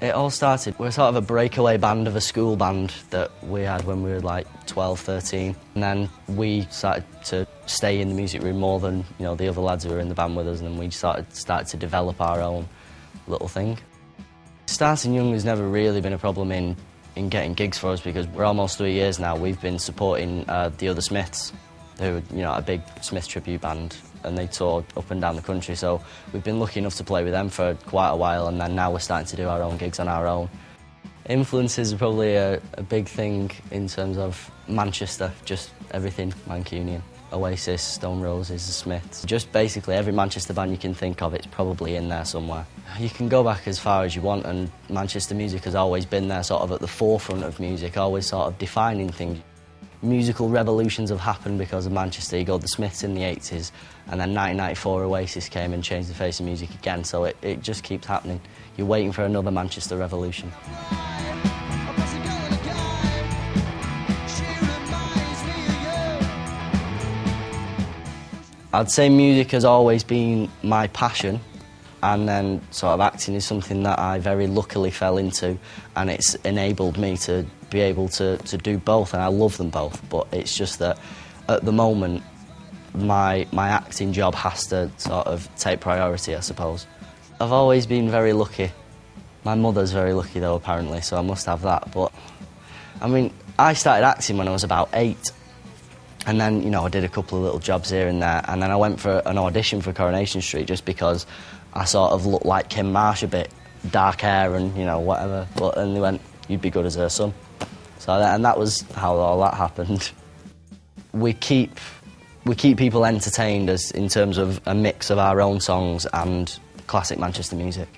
It all started, we're sort of a breakaway band of a school band that we had when we were like 12, 13. And then we started to stay in the music room more than, you know, the other lads who were in the band with us, and then we started to develop our own little thing. Starting young has never really been a problem in getting gigs for us, because we're almost 3 years now. We've been supporting the other Smiths, who are, you know, a big Smith tribute band, and they toured up and down the country, so we've been lucky enough to play with them for quite a while, and then now we're starting to do our own gigs on our own. Influences are probably a big thing in terms of Manchester, just everything Mancunian. Oasis, Stone Roses, the Smiths. Just basically every Manchester band you can think of, it's probably in there somewhere. You can go back as far as you want, and Manchester music has always been there, sort of at the forefront of music, always sort of defining things. Musical revolutions have happened because of Manchester. You got the Smiths in the 80s, and then 1994 Oasis came and changed the face of music again, so it just keeps happening. You're waiting for another Manchester revolution. I'd say music has always been my passion, and then sort of acting is something that I very luckily fell into, and it's enabled me to be able to do both, and I love them both, but it's just that at the moment my acting job has to sort of take priority, I suppose. I've always been very lucky. My mother's very lucky though, apparently, so I must have that. But I mean, I started acting when I was about 8, and then, you know, I did a couple of little jobs here and there, and then I went for an audition for Coronation Street just because I sort of looked like Kim Marsh a bit, dark hair and, you know, whatever. But and they went, "You'd be good as her son." So and that was how all that happened. We keep people entertained in terms of a mix of our own songs and classic Manchester music.